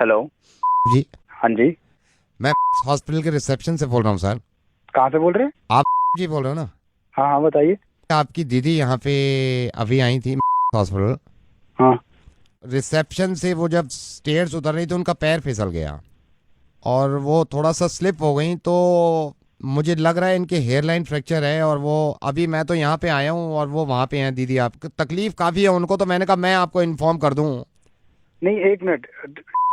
Hello. जी, हाँ जी। मैं hospital के रिसेप्शन से बोल रहा हूँ सर। कहाँ से बोल रहे हैं? आप जी बोल रहे हो ना? हाँ हाँ, बताइए। आपकी दीदी यहाँ पे अभी आई थी हॉस्पिटल। हाँ। रिसेप्शन से वो जब स्टेयर्स उतर रही तो उनका पैर फिसल गया और वो थोड़ा सा स्लिप हो गई, तो मुझे लग रहा है इनके हेयर लाइन फ्रैक्चर है। और वो अभी मैं तो यहाँ पे आया हूँ और वो वहाँ पे हैं दीदी। आपको तकलीफ काफ़ी है उनको, तो मैंने कहा मैं आपको इन्फॉर्म कर दूँ। नहीं, एक मिनट।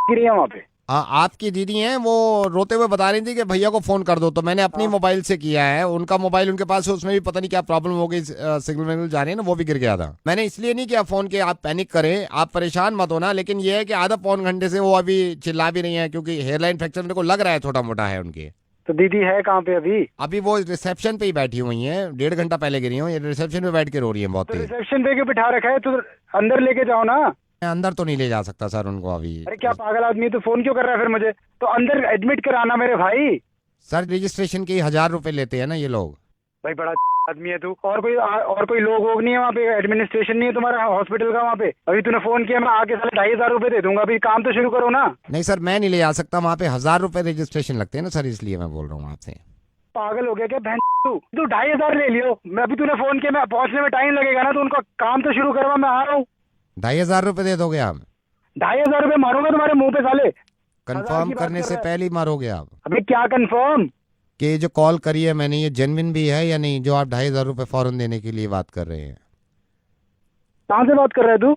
गिरी है वहाँ पे? हाँ, आपकी दीदी हैं, वो रोते हुए बता रही थी कि भैया को फ़ोन कर दो, तो मैंने अपनी हाँ। मोबाइल से किया है। उनका मोबाइल उनके पास है, उसमें भी पता नहीं क्या प्रॉब्लम हो गई, सिग्नल विग्नल जा रहे हैं ना, वो भी गिर गया था। मैंने इसलिए नहीं किया फ़ोन के आप पैनिक करें, आप परेशान मत होना। लेकिन ये है कि आधा पौन घंटे से वो अभी चिल्ला भी रही हैं, क्योंकि हेयरलाइन फ्रैक्चर मेरे को लग रहा है छोटा मोटा है उनके। तो दीदी है कहाँ पे अभी? अभी वो रिसेप्शन पे ही बैठी हुई हैं, 1.5 घंटा पहले गिरी हूँ, ये रिसेप्शन पे बैठ के रो रही है बहुत तो तेज। रिसेप्शन पे के बिठा रखा है, तो अंदर लेके जाओ ना। मैं अंदर तो नहीं ले जा सकता सर उनको अभी। अरे क्या पागल आदमी है, तो फोन क्यों कर रहा है फिर मुझे? तो अंदर एडमिट कराना मेरे भाई। सर रजिस्ट्रेशन के 1,000 रुपये लेते हैं ना ये लोग। भाई बड़ा आदमी है तू। और कोई लोग वोग नहीं है वहाँ पे? एडमिनिस्ट्रेशन नहीं है तुम्हारा हॉस्पिटल का वहाँ पे? अभी तूने फोन किया, मैं आके साले 2,500 रुपए दे दूंगा। अभी काम तो शुरू करो ना। नहीं सर, मैं नहीं ले जा सकता वहाँ पे, 1,000 रुपये रजिस्ट्रेशन लगते हैं ना सर, इसलिए मैं बोल रहा हूँ आपसे। पागल हो गया क्या बहन? तू तू 2,500 ले लियो। मैं अभी तूने फोन किया, मैं पहुंचने में टाइम लगेगा ना, तो उनका काम तो शुरू करवा, मैं आ रहा हूँ। 2,500 रुपये दे दोगे आप? 2,500 रुपए मारूंगा तुम्हारे मुंह पे साले। हजार कंफर्म की बात करने कर से रहा है। पहले ही मारोगे आप? अबे क्या कंफर्म? कि ये जो कॉल करी है मैंने, ये जेन्युइन भी है या नहीं, जो आप 2,500 रुपये फौरन देने के लिए बात कर रहे हैं? कहाँ से बात कर रहा है तू?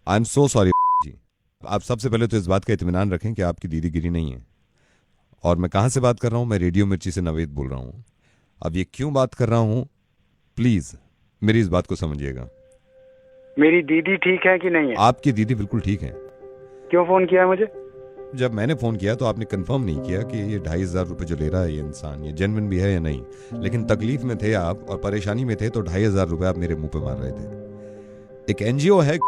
आई एम सो सॉरी जी। आप सबसे पहले तो इस बात का इत्मीनान रखें कि आपकी दीदी गिरी नहीं है। और मैं कहाँ से बात कर रहा हूँ? मैं रेडियो मिर्ची से नवेद बोल रहा हूँ। अब ये क्यों बात कर रहा हूँ, प्लीज मेरी इस बात को समझिएगा। मेरी दीदी ठीक है कि नहीं है? आपकी दीदी बिल्कुल ठीक है। क्यों फोन किया है मुझे? जब मैंने फोन किया तो आपने कंफर्म नहीं किया कि ये 2,500 रुपये जो ले रहा है ये इंसान, ये जेन्युइन भी है या नहीं। लेकिन तकलीफ में थे आप और परेशानी में थे, तो 2,500 रुपये आप मेरे मुंह पे मार रहे थे। एक एनजीओ है,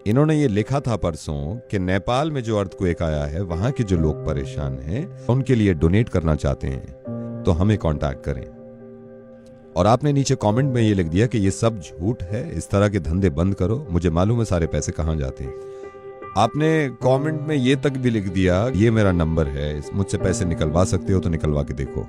इन्होंने ये लिखा था परसों कि नेपाल में जो अर्थक्वेक आया है, वहां के जो लोग परेशान हैं उनके लिए डोनेट करना चाहते हैं, तो हमें कांटेक्ट करें। और आपने नीचे कमेंट में ये लिख दिया कि ये सब झूठ है, इस तरह के धंधे बंद करो, मुझे मालूम है सारे पैसे कहां जाते हैं। आपने कमेंट में ये तक भी लिख दिया, ये मेरा नंबर है, मुझसे पैसे निकलवा सकते हो तो निकलवा के देखो।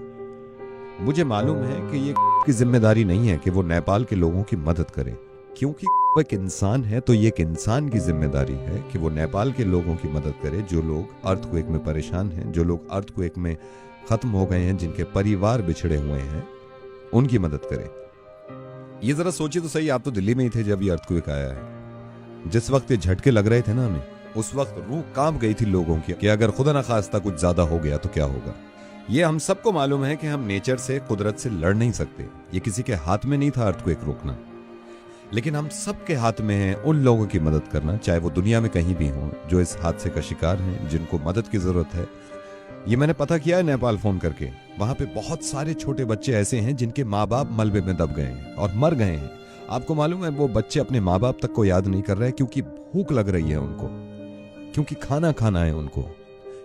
मुझे मालूम है कि ये की जिम्मेदारी नहीं है कि वो नेपाल के लोगों की मदद करे, क्योंकि वो एक इंसान है, तो ये एक इंसान की जिम्मेदारी है कि वो नेपाल के लोगों की मदद करे, जो लोग अर्थक्वेक में परेशान हैं, जो लोग अर्थक्वेक में खत्म हो गए हैं, जिनके परिवार बिछड़े हुए हैं, उनकी मदद करे। ये जरा सोचिए तो सही, आप तो दिल्ली में ही थे जब ये अर्थक्वेक आया है। जिस वक्त ये झटके लग रहे थे ना हमें, उस वक्त रूह कांप गई थी लोगों की कि अगर खुदा न खास्ता कुछ ज्यादा हो गया तो क्या होगा। ये हम सबको मालूम है कि हम नेचर से, कुदरत से लड़ नहीं सकते, ये किसी के हाथ में नहीं था अर्थक्वेक रोकना। लेकिन हम सबके हाथ में है उन लोगों की मदद करना, चाहे वो दुनिया में कहीं भी हों, जो इस हादसे का शिकार हैं, जिनको मदद की जरूरत है। ये मैंने पता किया है नेपाल फोन करके, वहां पे बहुत सारे छोटे बच्चे ऐसे हैं जिनके माँ बाप मलबे में दब गए हैं और मर गए हैं। आपको मालूम है वो बच्चे अपने माँ बाप तक को याद नहीं कर रहे, क्योंकि भूख लग रही है उनको, क्योंकि खाना खाना है उनको,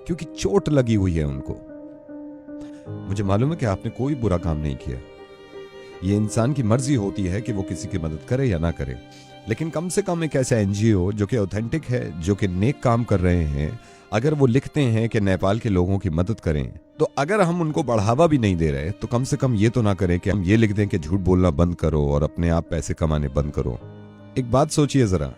क्योंकि चोट लगी हुई है उनको। मुझे मालूम है कि आपने कोई बुरा काम नहीं किया, ये इंसान की मर्जी होती है कि वो किसी की मदद करे या ना करे। लेकिन कम से कम एक ऐसा एनजीओ जो कि ऑथेंटिक है, जो कि नेक काम कर रहे हैं, अगर वो लिखते हैं कि नेपाल के लोगों की मदद करें, तो अगर हम उनको बढ़ावा भी नहीं दे रहे, तो कम से कम ये तो ना करें कि हम ये लिख दें कि झूठ बोलना बंद करो और अपने आप पैसे कमाने बंद करो। एक बात सोचिए जरा,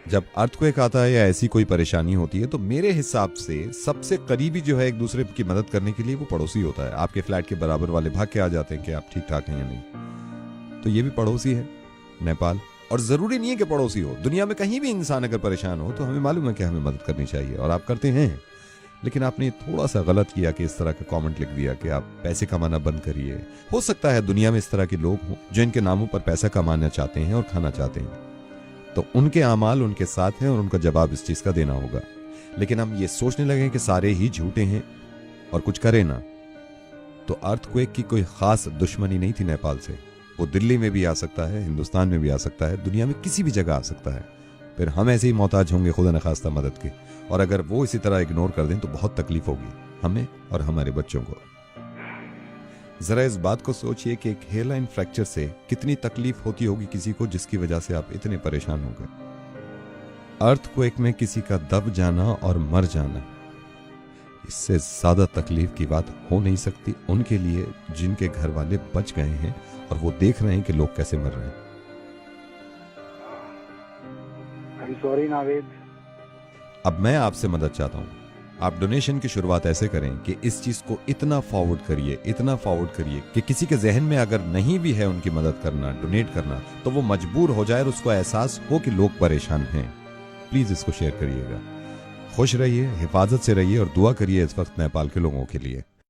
जब अर्थक्वेक आता है या ऐसी कोई परेशानी होती है, तो मेरे हिसाब से सबसे करीबी जो है एक दूसरे की मदद करने के लिए, वो पड़ोसी होता है। आपके फ्लैट के बराबर वाले भाग के आ जाते हैं कि आप ठीक ठाक हैं या नहीं। तो ये भी पड़ोसी है नेपाल। और जरूरी नहीं है कि पड़ोसी हो, दुनिया में कहीं भी इंसान अगर परेशान हो तो हमें मालूम है कि हमें मदद करनी चाहिए, और आप करते हैं। लेकिन आपने थोड़ा सा गलत किया कि इस तरह का कमेंट लिख दिया कि आप पैसे कमाना बंद करिए। हो सकता है दुनिया में इस तरह के लोग हों जो इनके नामों पर पैसा कमाना चाहते हैं और खाना चाहते हैं, तो उनके अमाल उनके साथ हैं और उनका जवाब इस चीज का देना होगा। लेकिन हम ये सोचने लगे कि सारे ही झूठे हैं और कुछ करें ना, तो अर्थक्वेक की कोई खास दुश्मनी नहीं थी नेपाल से। वो दिल्ली में भी आ सकता है, हिंदुस्तान में भी आ सकता है, दुनिया में किसी भी जगह आ सकता है। फिर हम ऐसे ही मोहताज होंगे खुदा न खास्ता मदद के, और अगर वो इसी तरह इग्नोर कर दें तो बहुत तकलीफ होगी हमें और हमारे बच्चों को। जरा इस बात को सोचिए कि एक हेयरलाइन फ्रैक्चर से कितनी तकलीफ होती होगी किसी को, जिसकी वजह से आप इतने परेशान हो गए। अर्थक्वेक में किसी का दब जाना और मर जाना, इससे ज्यादा तकलीफ की बात हो नहीं सकती उनके लिए जिनके घर वाले बच गए हैं और वो देख रहे हैं कि लोग कैसे मर रहे हैं। I am sorry Naved. अब मैं आपसे मदद चाहता हूं, आप डोनेशन की शुरुआत ऐसे करें कि इस चीज को इतना फॉरवर्ड करिए कि किसी के जहन में अगर नहीं भी है उनकी मदद करना, डोनेट करना, तो वो मजबूर हो जाए और उसको एहसास हो कि लोग परेशान हैं। प्लीज इसको शेयर करिएगा। खुश रहिए, हिफाजत से रहिए और दुआ करिए इस वक्त नेपाल के लोगों के लिए।